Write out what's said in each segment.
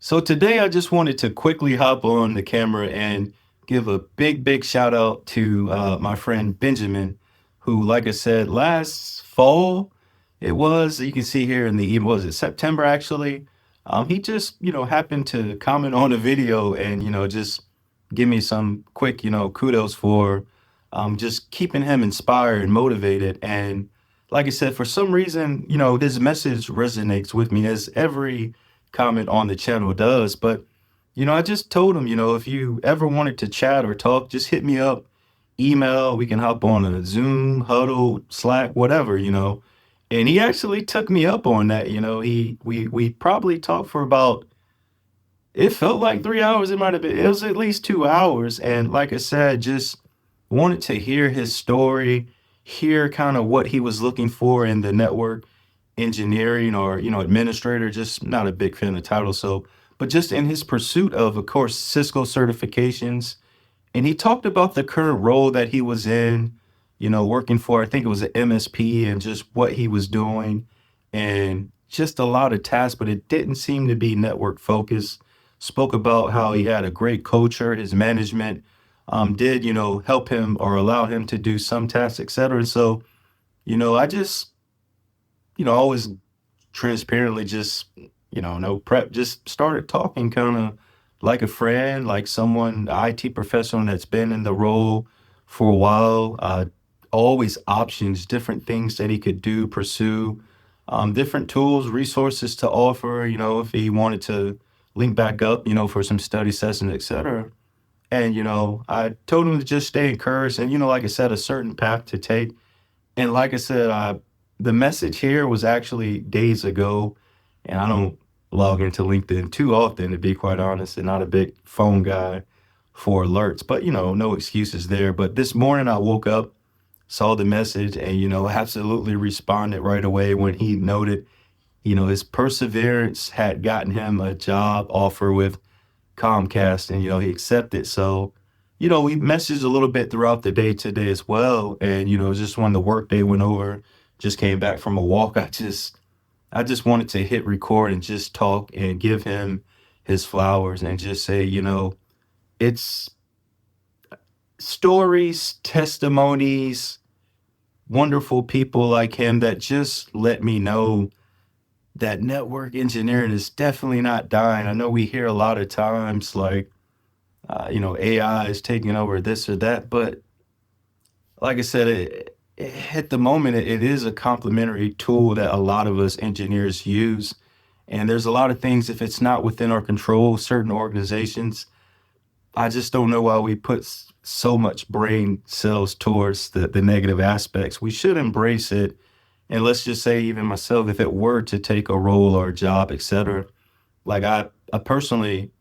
So today I just wanted to quickly hop on the camera and give a big shout out to my friend Benjamin, who, like I said, last fall, it was, you can see here in the, was it September actually? He just, happened to comment on a video and, just give me some quick, kudos for just keeping him inspired and motivated. And like I said, for some reason, this message resonates with me as every comment on the channel does. But, I just told him, if you ever wanted to chat or talk, just hit me up, email, we can hop on a Zoom, Huddle, Slack, whatever, And he actually took me up on that, we probably talked for about, it felt like 3 hours. It might have been, it was at least 2 hours. And like I said, just wanted to hear his story, hear kind of what he was looking for in the network engineering or, administrator, just not a big fan of the title. So, but just in his pursuit of course, Cisco certifications. And he talked about the current role that he was in, working for, I think it was an MSP and just what he was doing and just a lot of tasks, but it didn't seem to be network focused. Spoke about how he had a great culture, his management did, help him or allow him to do some tasks, et cetera. So, I just, always transparently just, no prep, just started talking kind of like a friend, like someone, IT professional that's been in the role for a while, always options, different things that he could do, pursue, different tools, resources to offer, if he wanted to link back up, for some study sessions, et cetera. And, I told him to just stay encouraged and, like I said, a certain path to take. And like I said, the message here was actually days ago, and I don't log into LinkedIn too often, to be quite honest, and not a big phone guy for alerts, but no excuses there. But this morning I woke up, saw the message, and absolutely responded right away when he noted, his perseverance had gotten him a job offer with Comcast, and he accepted. So, we messaged a little bit throughout the day today as well. And just when the work day went over, just came back from a walk. I just wanted to hit record and just talk and give him his flowers and just say, it's stories, testimonies, wonderful people like him that just let me know that network engineering is definitely not dying. I know we hear a lot of times like, AI is taking over this or that, but like I said, at the moment, it is a complementary tool that a lot of us engineers use. And there's a lot of things, if it's not within our control, certain organizations, I just don't know why we put so much brain cells towards the negative aspects. We should embrace it. And let's just say, even myself, if it were to take a role or a job, et cetera, like I personally,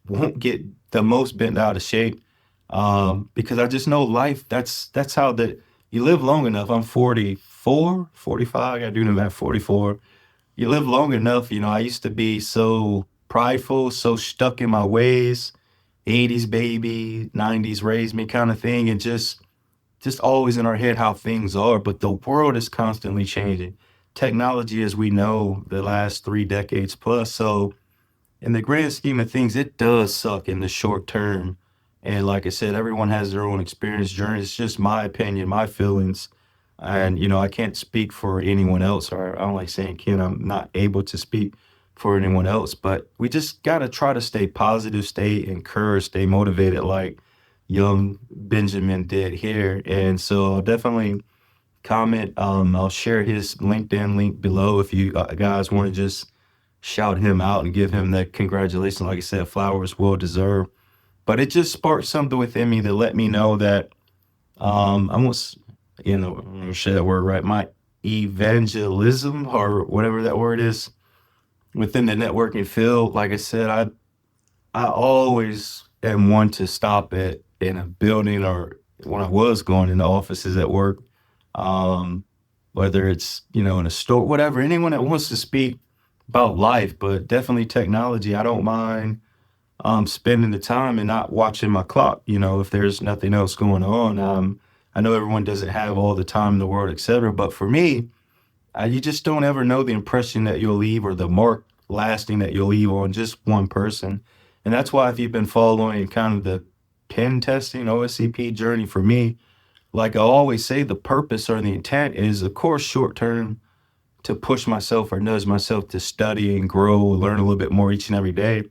won't get the most bent out of shape because I just know life. That's how you live long enough. I'm 44, 45. I got to do them at 44. You live long enough. I used to be so prideful, so stuck in my ways, 80s baby, 90s raised me kind of thing, and just always in our head how things are. But the world is constantly changing. Technology, as we know, the last 3 decades plus. So in the grand scheme of things, it does suck in the short term. And like I said, everyone has their own experience journey. It's just my opinion, my feelings. And, I can't speak for anyone else, or I don't like saying can, I'm not able to speak for anyone else. But we just got to try to stay positive, stay encouraged, stay motivated like young Benjamin did here. And so I'll definitely comment. I'll share his LinkedIn link below if you guys want to just shout him out and give him that congratulations. Like I said, flowers well deserved. But it just sparked something within me to let me know that I was, I'm gonna share that word right. My evangelism or whatever that word is within the networking field. Like I said, I always am one to stop at in a building or when I was going into offices at work, um, whether it's, in a store, whatever, anyone that wants to speak about life, but definitely technology. I don't mind spending the time and not watching my clock, if there's nothing else going on. I know everyone doesn't have all the time in the world, et cetera, but for me, you just don't ever know the impression that you'll leave or the mark lasting that you'll leave on just one person. And that's why if you've been following kind of the pen testing OSCP journey for me, like I always say, the purpose or the intent is, of course, short term to push myself or nudge myself to study and grow, learn a little bit more each and every day.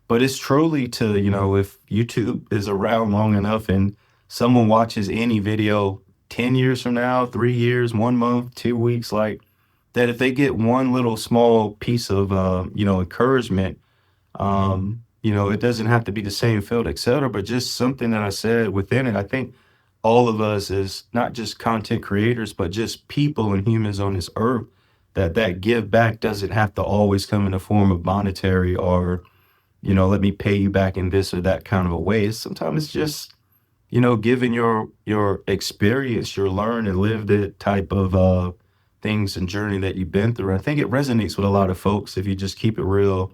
But it's truly to, if YouTube is around long enough and someone watches any video 10 years from now, 3 years, 1 month, 2 weeks, like that, if they get one little small piece of, encouragement, it doesn't have to be the same field, et cetera, but just something that I said within it. I think all of us as not just content creators, but just people and humans on this earth, that give back doesn't have to always come in the form of monetary or, let me pay you back in this or that kind of a way. Sometimes it's just, giving your experience, your learn and live the type of things and journey that you've been through. I think it resonates with a lot of folks if you just keep it real.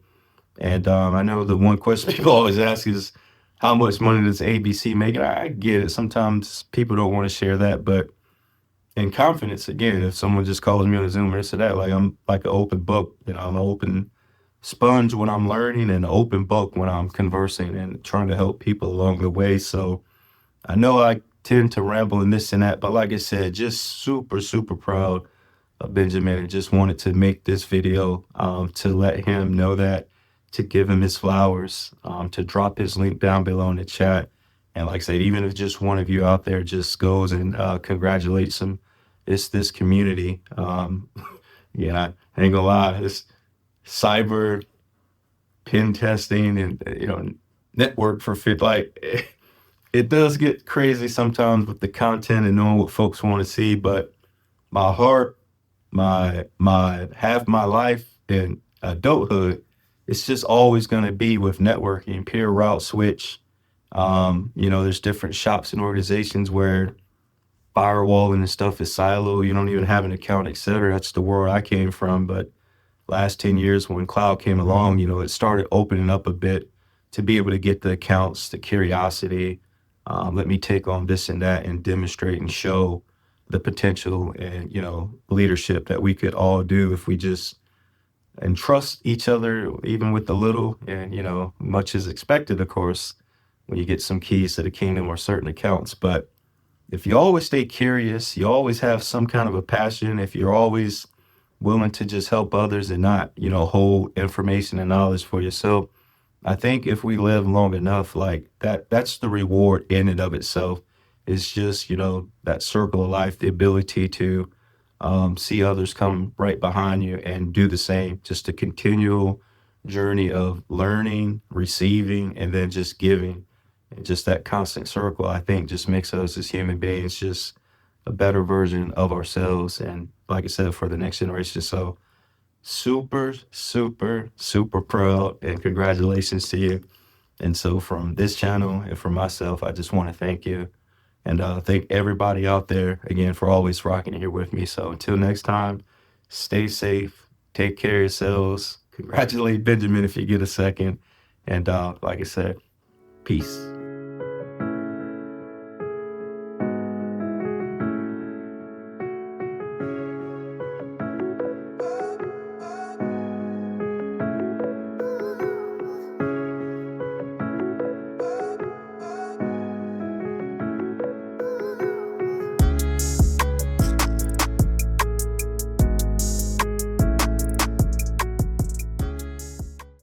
And I know the one question people always ask is, how much money does ABC make? And I get it. Sometimes people don't want to share that, but in confidence, again, if someone just calls me on a Zoom or this or that, like I'm like an open book, I'm an open sponge when I'm learning and an open book when I'm conversing and trying to help people along the way. So I know I tend to ramble and this and that, but like I said, just super, super proud of Benjamin and just wanted to make this video to let him know that, to give him his flowers, to drop his link down below in the chat. And like I said, even if just one of you out there just goes and congratulates him, it's this community. Yeah, I ain't gonna lie, it's cyber pen testing and, network for fit. Like, it does get crazy sometimes with the content and knowing what folks want to see, but my heart, my half my life in adulthood, it's just always going to be with networking, peer route switch. There's different shops and organizations where firewalling and stuff is silo. You don't even have an account, et cetera. That's the world I came from. But last 10 years when cloud came along, it started opening up a bit to be able to get the accounts, the curiosity. Let me take on this and that and demonstrate and show the potential and, leadership that we could all do if we just and trust each other, even with the little. And, much is expected, of course, when you get some keys to the kingdom or certain accounts. But if you always stay curious, you always have some kind of a passion, if you're always willing to just help others and not, hold information and knowledge for yourself, I think if we live long enough, like that's the reward in and of itself. It's just, that circle of life, the ability to see others come right behind you and do the same, just a continual journey of learning, receiving, and then just giving. And just that constant circle, I think, just makes us as human beings just a better version of ourselves. And like I said, for the next generation. So super, super, super proud and congratulations to you. And so from this channel and from myself, I just want to thank you and thank everybody out there again for always rocking here with me. So until next time, stay safe, take care of yourselves. Congratulate Benjamin if you get a second. And like I said, peace.